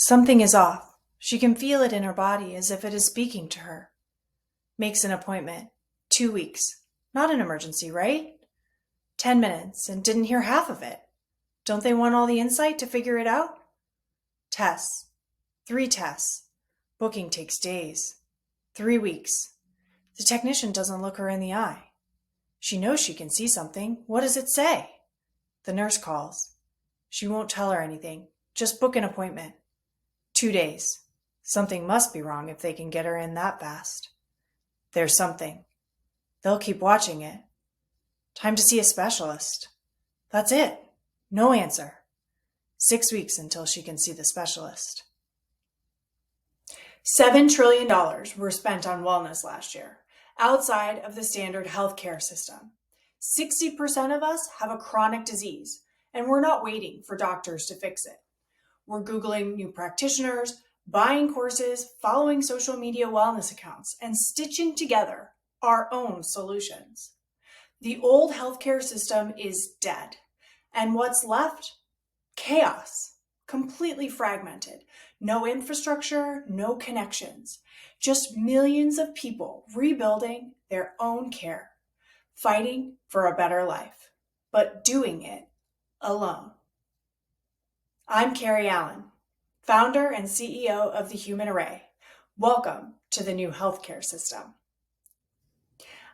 Something is off. She can feel it in her body as if it is speaking to her. Makes an appointment. 2 weeks. Not an emergency, right? 10 minutes and didn't hear half of it. Don't they want all the insight to figure it out? Tests. 3 tests. Booking takes days. 3 weeks. The technician doesn't look her in the eye. She knows she can see something. What does it say? The nurse calls. She won't tell her anything. Just book an appointment. 2 days. Something must be wrong if they can get her in that fast. There's something. They'll keep watching it. Time to see a specialist. That's it. No answer. 6 weeks until she can see the specialist. $7 trillion were spent on wellness last year, outside of the standard healthcare system. 60% of us have a chronic disease, and we're not waiting for doctors to fix it. We're Googling new practitioners, buying courses, following social media wellness accounts, and stitching together our own solutions. The old healthcare system is dead, and what's left? Chaos, completely fragmented. No infrastructure, no connections. Just millions of people rebuilding their own care, fighting for a better life, but doing it alone. I'm Carrie Allen, founder and CEO of the Human Array. Welcome to the new healthcare system.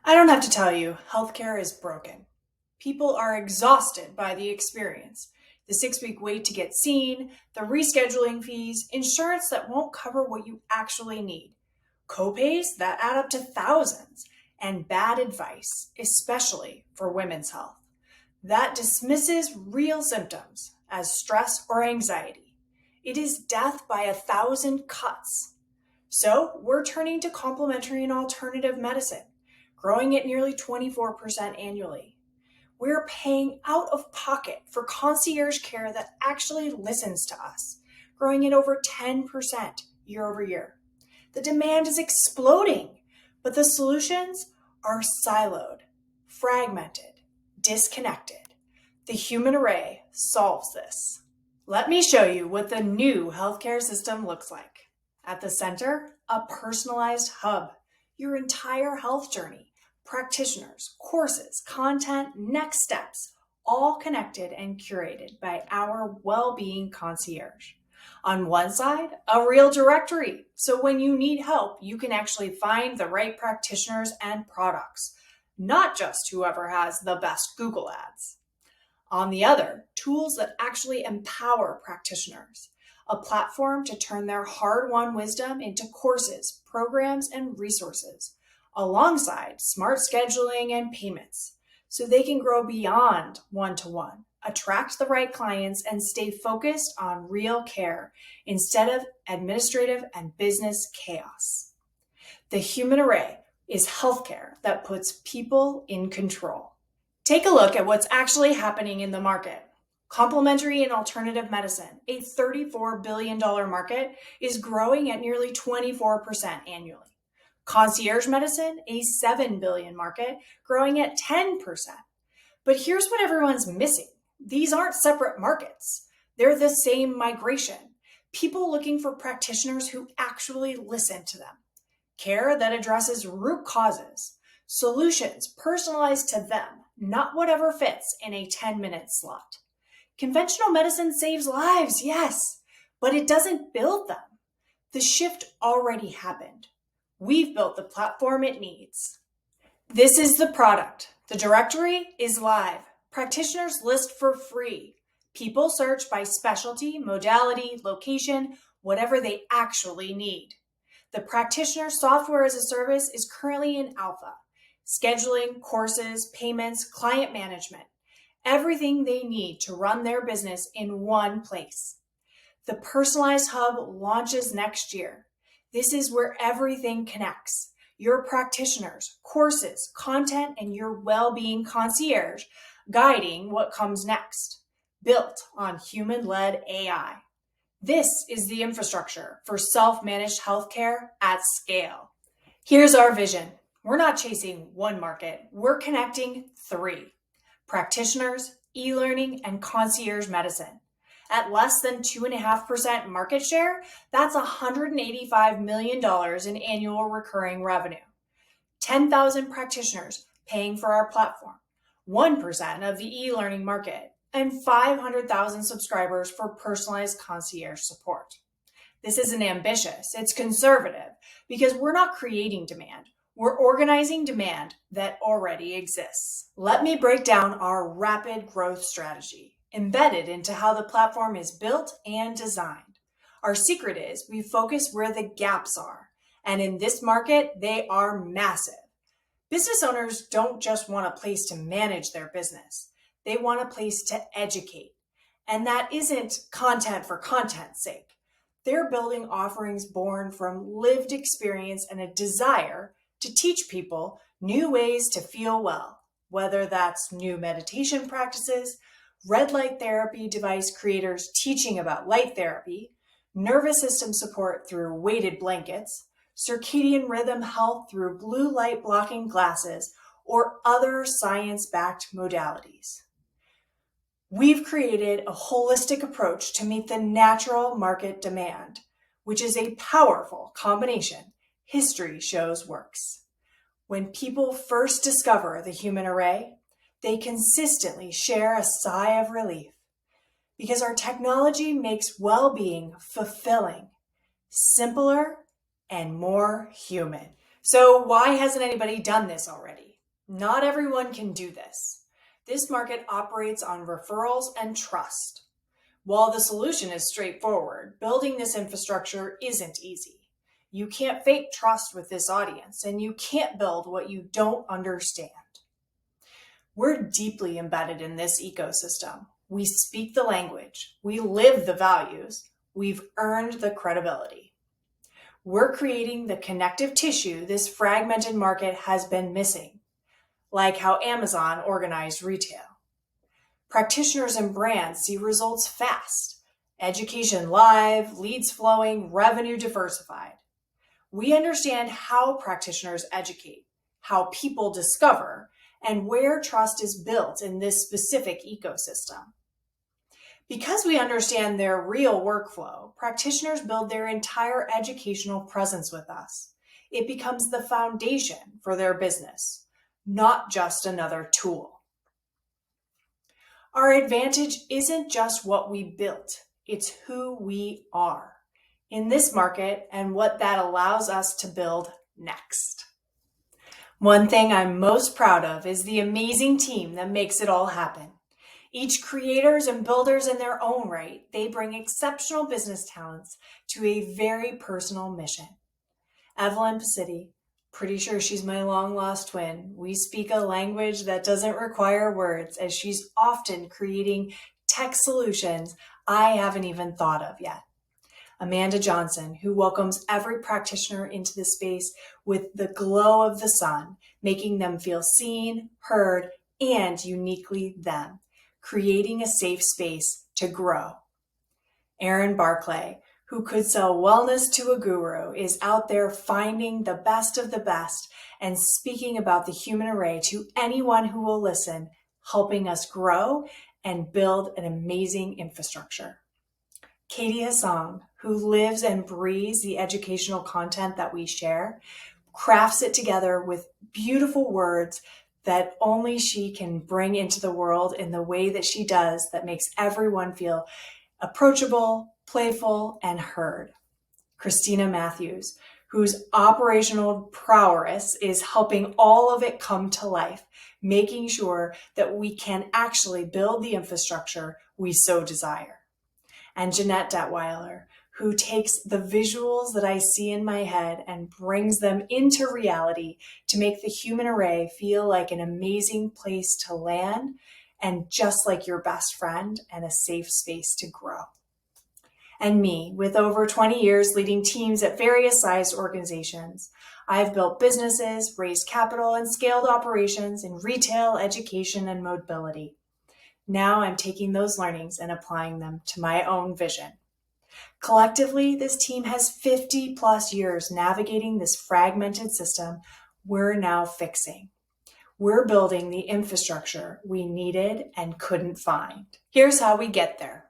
I don't have to tell you, healthcare is broken. People are exhausted by the experience. The 6-week wait to get seen, the rescheduling fees, insurance that won't cover what you actually need, copays that add up to thousands, and bad advice, especially for women's health, that dismisses real symptoms as stress or anxiety. It is death by 1,000 cuts. So we're turning to complementary and alternative medicine, growing at nearly 24% annually. We're paying out of pocket for concierge care that actually listens to us, growing at over 10% year over year. The demand is exploding, but the solutions are siloed, fragmented, disconnected. The Human Array solves this. Let me show you what the new healthcare system looks like. At the center, a personalized hub, your entire health journey, practitioners, courses, content, next steps, all connected and curated by our well-being concierge. On one side, a real directory, so when you need help, you can actually find the right practitioners and products, not just whoever has the best Google ads. On the other, tools that actually empower practitioners, a platform to turn their hard-won wisdom into courses, programs, and resources, alongside smart scheduling and payments, so they can grow beyond one-to-one, attract the right clients, and stay focused on real care instead of administrative and business chaos. The Human Array is healthcare that puts people in control. Take a look at what's actually happening in the market. Complementary and alternative medicine, a $34 billion market, is growing at nearly 24% annually. Concierge medicine, a $7 billion market, growing at 10%. But here's what everyone's missing. These aren't separate markets. They're the same migration. People looking for practitioners who actually listen to them. Care that addresses root causes. Solutions personalized to them, not whatever fits in a 10-minute slot. Conventional medicine saves lives, yes, but it doesn't build them. The shift already happened. We've built the platform it needs. This is the product. The directory is live. Practitioners list for free. People search by specialty, modality, location, whatever they actually need. The practitioner software as a service is currently in alpha. Scheduling, courses, payments, client management, everything they need to run their business in one place. The personalized hub launches next year. This is where everything connects. Your practitioners, courses, content, and your well-being concierge guiding what comes next. Built on human-led AI. This is the infrastructure for self-managed healthcare at scale. Here's our vision. We're not chasing one market. We're connecting 3. Practitioners, e-learning, and concierge medicine. At less than 2.5% market share, that's $185 million in annual recurring revenue. 10,000 practitioners paying for our platform, 1% of the e-learning market, and 500,000 subscribers for personalized concierge support. This isn't ambitious, it's conservative, because we're not creating demand. We're organizing demand that already exists. Let me break down our rapid growth strategy, embedded into how the platform is built and designed. Our secret is we focus where the gaps are, and in this market, they are massive. Business owners don't just want a place to manage their business. They want a place to educate. And that isn't content for content's sake. They're building offerings born from lived experience and a desire to teach people new ways to feel well, whether that's new meditation practices, red light therapy device creators teaching about light therapy, nervous system support through weighted blankets, circadian rhythm health through blue light blocking glasses, or other science-backed modalities. We've created a holistic approach to meet the natural market demand, which is a powerful combination history shows works. When people first discover the human array, they consistently share a sigh of relief because our technology makes well-being fulfilling, simpler, and more human. So why hasn't anybody done this already? Not everyone can do this. This market operates on referrals and trust. While the solution is straightforward, building this infrastructure isn't easy. You can't fake trust with this audience, and you can't build what you don't understand. We're deeply embedded in this ecosystem. We speak the language. We live the values. We've earned the credibility. We're creating the connective tissue this fragmented market has been missing, like how Amazon organized retail. Practitioners and brands see results fast, education live, leads flowing, revenue diversified. We understand how practitioners educate, how people discover, and where trust is built in this specific ecosystem. Because we understand their real workflow, practitioners build their entire educational presence with us. It becomes the foundation for their business, not just another tool. Our advantage isn't just what we built, it's who we are in this market and what that allows us to build next. One thing I'm most proud of is the amazing team that makes it all happen. Each creators and builders in their own right, they bring exceptional business talents to a very personal mission. Evelyn Pacitti, pretty sure she's my long-lost twin. We speak a language that doesn't require words, as she's often creating tech solutions I haven't even thought of yet. Amanda Johnson, who welcomes every practitioner into the space with the glow of the sun, making them feel seen, heard, and uniquely them, creating a safe space to grow. Erin Barclay, who could sell wellness to a guru, is out there finding the best of the best and speaking about the human array to anyone who will listen, helping us grow and build an amazing infrastructure. Katie Hassan, who lives and breathes the educational content that we share, crafts it together with beautiful words that only she can bring into the world in the way that she does, that makes everyone feel approachable, playful, and heard. Christina Matthews, whose operational prowess is helping all of it come to life, making sure that we can actually build the infrastructure we so desire. And Jeanette Detweiler, who takes the visuals that I see in my head and brings them into reality to make the human array feel like an amazing place to land and just like your best friend and a safe space to grow. And me, with over 20 years leading teams at various sized organizations, I've built businesses, raised capital, and scaled operations in retail, education, and mobility. Now I'm taking those learnings and applying them to my own vision. Collectively, this team has 50 plus years navigating this fragmented system we're now fixing. We're building the infrastructure we needed and couldn't find. Here's how we get there.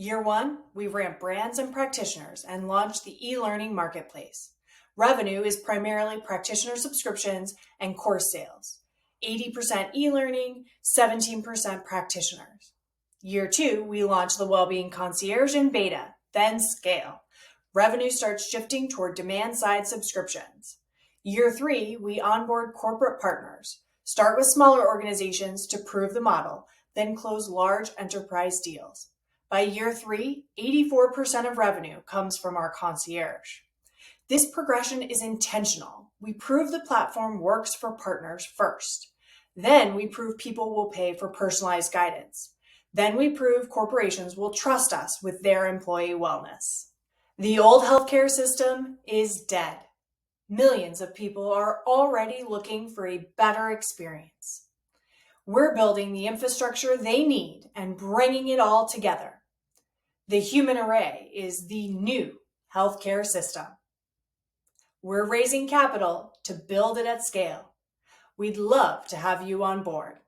Year one, we ramp brands and practitioners and launch the e-learning marketplace. Revenue is primarily practitioner subscriptions and course sales. 80% e-learning, 17% practitioners. Year two, we launch the Wellbeing Concierge in beta, then scale. Revenue starts shifting toward demand-side subscriptions. Year three, we onboard corporate partners. Start with smaller organizations to prove the model, then close large enterprise deals. By year three, 84% of revenue comes from our concierge. This progression is intentional. We prove the platform works for partners first. Then we prove people will pay for personalized guidance. Then we prove corporations will trust us with their employee wellness. The old healthcare system is dead. Millions of people are already looking for a better experience. We're building the infrastructure they need and bringing it all together. The Human Array is the new healthcare system. We're raising capital to build it at scale. We'd love to have you on board.